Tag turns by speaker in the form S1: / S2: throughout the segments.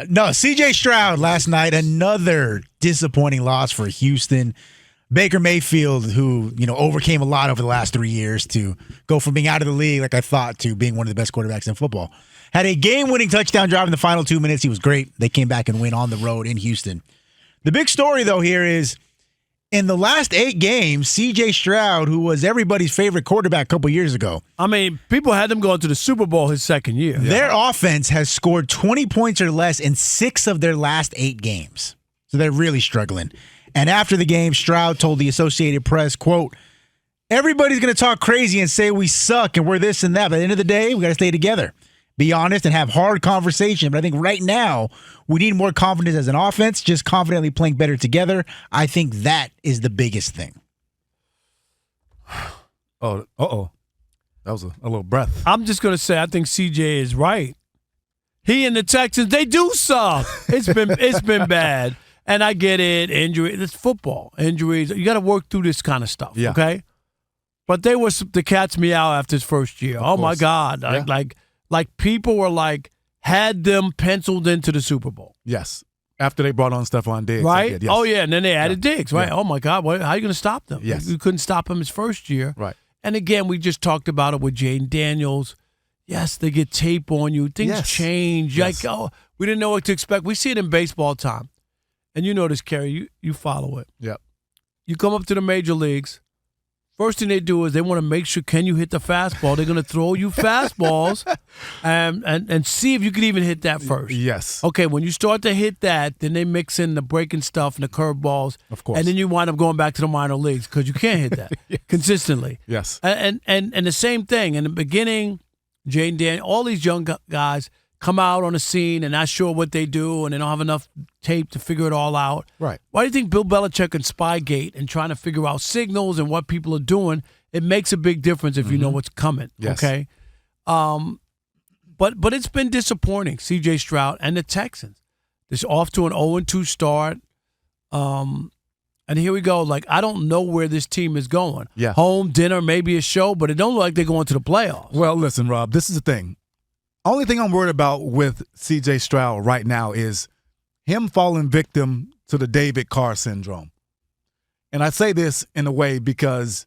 S1: No, C.J. Stroud last night, another disappointing loss for Houston. Baker Mayfield, who overcame a lot over the last 3 years to go from being out of the league, like I thought, to being one of the best quarterbacks in football. Had a game-winning touchdown drive in the final 2 minutes. He was great. They came back and win on the road in Houston. The big story, though, here is in the last 8 games, C.J. Stroud, who was everybody's favorite quarterback a couple years ago.
S2: I mean, people had them going to the Super Bowl his second year.
S1: Their offense has scored 20 points or less in 6 of their last 8 games. So they're really struggling. And after the game, Stroud told the Associated Press, quote, "Everybody's going to talk crazy and say we suck and we're this and that. But at the end of the day, we got to stay together. Be honest and have hard conversation. But I think right now, we need more confidence as an offense, just confidently playing better together. I think that is the biggest thing."
S3: That was a little breath.
S2: I'm just going to say I think CJ is right. He and the Texans, they do suck. It's been bad. And I get it, injury. It's football. Injuries. You got to work through this kind of stuff, okay? But they were the cat's meow after his first year. Oh, my God.
S3: Yeah.
S2: Like people were had them penciled into the Super Bowl.
S3: Yes. After they brought on Stephon Diggs.
S2: Right?
S3: Did, yes.
S2: Oh, yeah. And then they added Diggs, right?
S3: Yeah.
S2: Oh, my God. How are you going to stop them?
S3: Yes.
S2: You couldn't stop him his first year.
S3: Right.
S2: And again, we just talked about it with Jaden Daniels. Yes, they get tape on you. Things change.
S3: Yes.
S2: We didn't know what to expect. We see it in baseball time. And you know this, Kerry. You follow it.
S3: Yep.
S2: You come up to the major leagues. First thing they do is they want to make sure, can you hit the fastball? They're going to throw you fastballs and see if you can even hit that first.
S3: Yes.
S2: Okay, when you start to hit that, then they mix in the breaking stuff and the curveballs.
S3: Of course.
S2: And then you wind up going back to the minor leagues because you can't hit that consistently.
S3: Yes.
S2: And the same thing. In the beginning, Jaden Daniels, all these young guys come out on the scene and not sure what they do and they don't have enough tape to figure it all out.
S3: Right.
S2: Why do you think Bill Belichick and Spygate and trying to figure out signals and what people are doing, it makes a big difference if you know what's coming, okay? But it's been disappointing, C.J. Stroud and the Texans. This off to an 0-2 start. And here we go. I don't know where this team is going.
S3: Yeah.
S2: Home, dinner, maybe a show, but it don't look like they're going to the playoffs.
S3: Well, listen, Rob, this is the thing. Only thing I'm worried about with C.J. Stroud right now is him falling victim to the David Carr syndrome. And I say this in a way because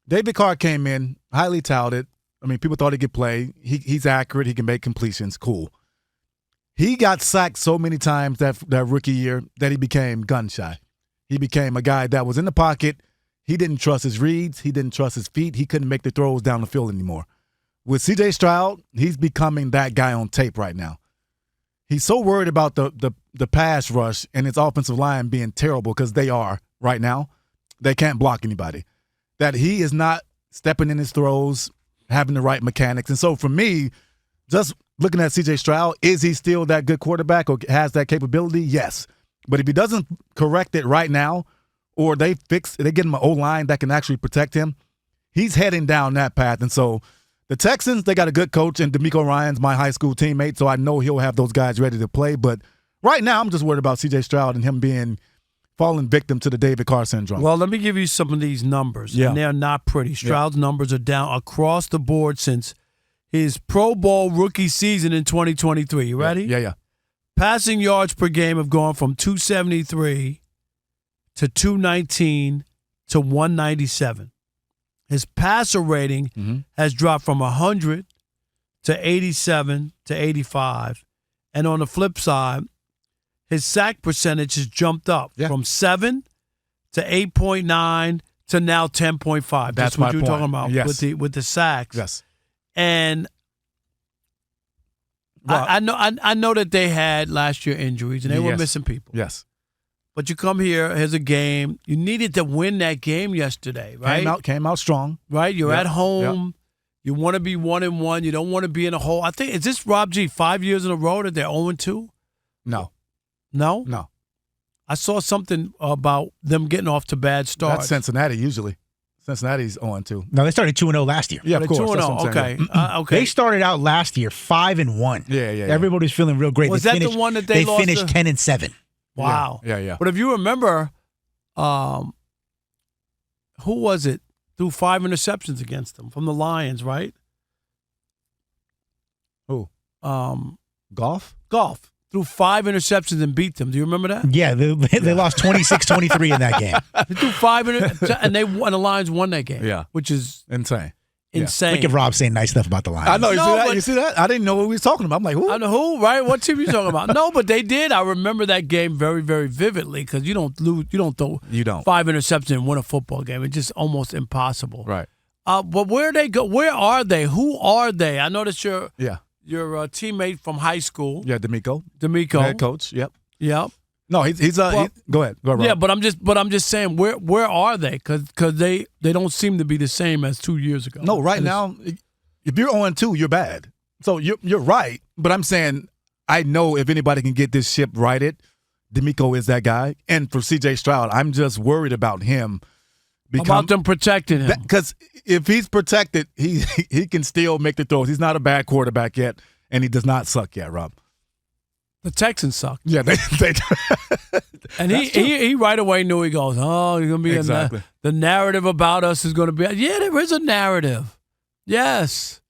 S3: David Carr came in highly touted. I mean, people thought he could play. He's accurate. He can make completions. Cool. He got sacked so many times that rookie year that he became gun shy. He became a guy that was in the pocket. He didn't trust his reads. He didn't trust his feet. He couldn't make the throws down the field anymore. With C.J. Stroud, he's becoming that guy on tape right now. He's so worried about the pass rush and his offensive line being terrible because they are right now. They can't block anybody. That he is not stepping in his throws, having the right mechanics. And so for me, just looking at C.J. Stroud, is he still that good quarterback or has that capability? Yes. But if he doesn't correct it right now or they get him an O-line that can actually protect him, he's heading down that path. And so the Texans, they got a good coach, and DeMeco Ryans my high school teammate, so I know he'll have those guys ready to play. But right now, I'm just worried about C.J. Stroud and him falling victim to the David Carr syndrome.
S2: Well, let me give you some of these numbers, and they're not pretty. Stroud's numbers are down across the board since his Pro Bowl rookie season in 2023. You ready?
S3: Yeah.
S2: Passing yards per game have gone from 273 to 219 to 197. His passer rating has dropped from 100 to 87 to 85. And on the flip side, his sack percentage has jumped up from 7 to 8.9 to now 10.5.
S3: That's
S2: what
S3: my
S2: you're
S3: point.
S2: talking about with the sacks.
S3: Yes.
S2: And I know that they had last year injuries and they were missing people.
S3: Yes.
S2: But you come here, here's a game. You needed to win that game yesterday, right?
S3: Came out strong.
S2: Right? You're at home. You want to be 1-1. You don't want to be in a hole. I think, is this Rob G 5 years in a row that they're 0-2?
S3: No.
S2: No?
S3: No.
S2: I saw something about them getting off to bad starts.
S3: That's Cincinnati usually. Cincinnati's 0-2.
S1: No, they started 2-0 last year.
S3: Yeah, of course.
S2: 2-0. Okay. Okay.
S1: They started out last year 5-1.
S3: Yeah.
S1: Everybody's feeling real great.
S2: Was that the one that they lost?
S1: They finished 10-7.
S2: Wow.
S3: Yeah.
S2: But if you remember, who was it? Threw 5 interceptions against them from the Lions, right?
S3: Who?
S2: Golf.
S3: Golf?
S2: threw 5 interceptions and beat them. Do you remember that?
S1: Yeah, they lost 26-23 in that game.
S2: They threw 5 and they won. The Lions won that game.
S3: Yeah.
S2: Which is
S3: insane.
S2: Insane.
S1: Look at Rob saying nice stuff about the Lions.
S3: I know. You see that? I didn't know what we was talking about. I'm like, who?
S2: I know who, right? What team are you talking about? No, but they did. I remember that game very, very vividly because you don't throw 5 interceptions and win a football game. It's just almost impossible.
S3: Right.
S2: But where they go? Where are they? Who are they? I noticed your teammate from high school.
S3: Yeah, D'Amico,
S2: head
S3: coach. Yep. No, he's go ahead, Rob.
S2: Yeah, but I'm just saying where are they? Because they don't seem to be the same as 2 years ago.
S3: No, right now, if you're 0-2, you're bad. So you're right, but I'm saying I know if anybody can get this ship righted, D'Amico is that guy. And for C.J. Stroud, I'm just worried about him.
S2: About them protecting him.
S3: Because if he's protected, he can still make the throws. He's not a bad quarterback yet, and he does not suck yet, Rob.
S2: The Texans suck.
S3: Yeah, they
S2: and he right away knew. He goes, oh, you're going to be
S3: exactly.
S2: The narrative about us is going to be. Yeah, there is a narrative. Yes.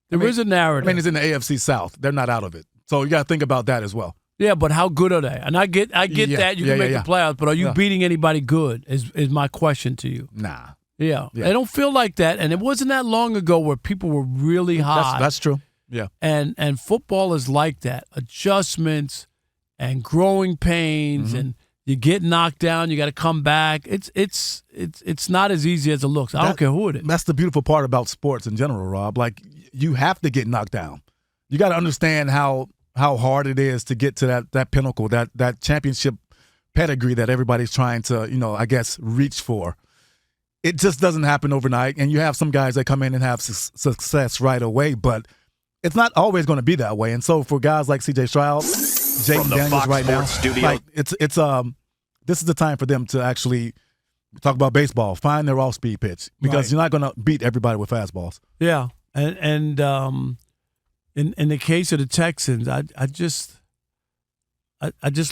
S2: There is a narrative.
S3: I mean, it's in the AFC South. They're not out of it. So you got to think about that as well.
S2: Yeah, but how good are they? And I get that. You can make the playoffs, but are you beating anybody good is my question to you.
S3: Nah.
S2: Yeah. They don't feel like that. And it wasn't that long ago where people were really hot.
S3: That's true. Yeah.
S2: And football is like that. Adjustments and growing pains and you get knocked down, you got to come back. It's not as easy as it looks. I don't care who it is.
S3: That's the beautiful part about sports in general, Rob. Like, you have to get knocked down. You got to understand how hard it is to get to that pinnacle, that championship pedigree that everybody's trying to, I guess, reach for. It just doesn't happen overnight. And you have some guys that come in and have success right away, but it's not always going to be that way. And so for guys like C.J. Stroud, Jake Daniels right now, like it's this is the time for them to actually talk about baseball, find their off-speed pitch, because you're not going to beat everybody with fastballs.
S2: Yeah, and in the case of the Texans, I just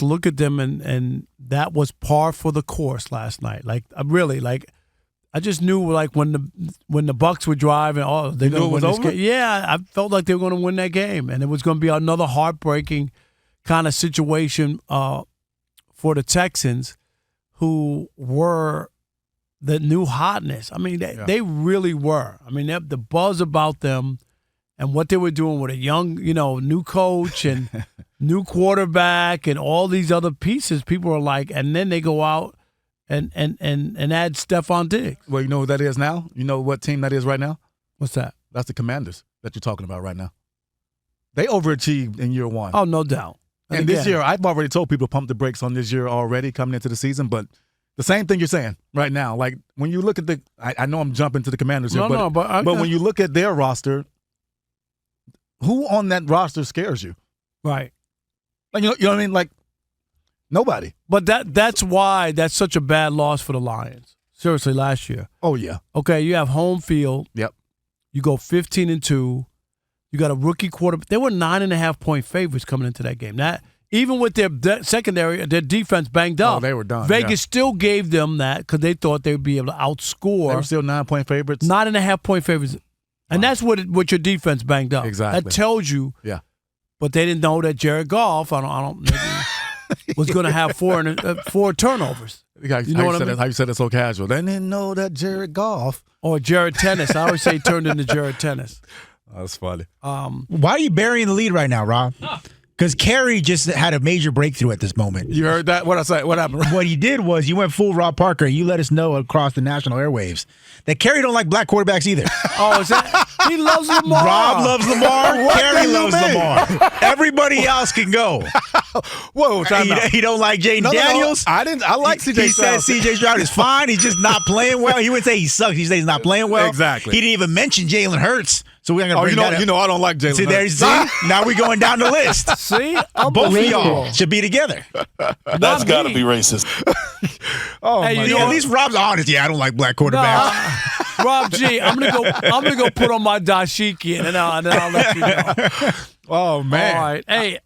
S2: look at them and that was par for the course last night. Like I just knew when the Bucks were driving, they're going to win this game. Yeah, I felt like they were going to win that game, and it was going to be another heartbreaking kind of situation for the Texans, who were the new hotness. I mean, they really were. I mean, the buzz about them and what they were doing with a young, new coach and new quarterback and all these other pieces, people are like, and then they go out and add Stephon Diggs.
S3: Well, you know who that is now? You know what team that is right now?
S2: What's that?
S3: That's the Commanders that you're talking about right now. They overachieved in year one.
S2: Oh, no doubt.
S3: And this year, I've already told people to pump the brakes on this year already coming into the season, but the same thing you're saying right now. Like, when you look at I know I'm jumping to the Commanders here, but when you look at their roster, who on that roster scares you?
S2: Right.
S3: Like, you know what I mean? Like, nobody.
S2: But that's why that's such a bad loss for the Lions. Seriously, last year.
S3: Oh, yeah.
S2: Okay, you have home field.
S3: Yep.
S2: You go 15-2. You got a rookie quarterback. They were 9.5-point favorites coming into that game. That even with their secondary, their defense banged up.
S3: Oh, they were done.
S2: Vegas still gave them that because they thought they would be able to outscore.
S3: They were still 9-point favorites.
S2: 9.5-point favorites. And that's what your defense banged up.
S3: Exactly.
S2: That tells you.
S3: Yeah.
S2: But they didn't know that Jared Goff, was going to have four turnovers.
S3: You know what I mean? How you said it so casual. They didn't know that Jared Goff.
S2: Or Jared Tennis. I always say he turned into Jared Tennis.
S3: That's funny.
S1: Why are you burying the lead right now, Rob? Because Kerry just had a major breakthrough at this moment.
S3: You heard that? What I say? What happened?
S1: What he did was you went full Rob Parker and you let us know across the national airwaves that Kerry don't like black quarterbacks either.
S2: Oh, is that? He loves Lamar.
S1: Rob loves Lamar. Kerry loves Lamar. Everybody else can go.
S3: Whoa,
S1: he don't like Jaden Daniels.
S3: No. I like C.J. Stroud.
S1: He said C.J. Stroud is fine. He's just not playing well. He wouldn't say he sucks. He said he's not playing well.
S3: Exactly.
S1: He didn't even mention Jalen Hurts. So we're gonna bring that up.
S3: You know I don't like Jalen Hurts.
S1: See, now we're going down the list.
S2: See,
S1: both of y'all should be together.
S4: That's got to be racist.
S3: Oh,
S2: hey,
S3: my God.
S1: At least Rob's honest. Yeah, I don't like black quarterbacks.
S2: Rob G, I'm gonna go put on my dashiki and then I'll let you know.
S3: Oh man!
S2: All right, hey.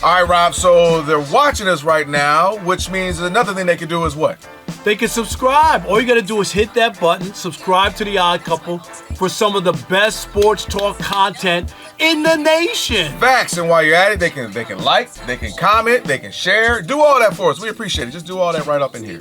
S5: All right, right, Rob. So they're watching us right now, which means another thing they can do is what?
S2: They can subscribe. All you got to do is hit that button, subscribe to The Odd Couple for some of the best sports talk content in the nation.
S5: Facts. And while you're at it, they can like, they can comment, they can share. Do all that for us. We appreciate it. Just do all that right up in here.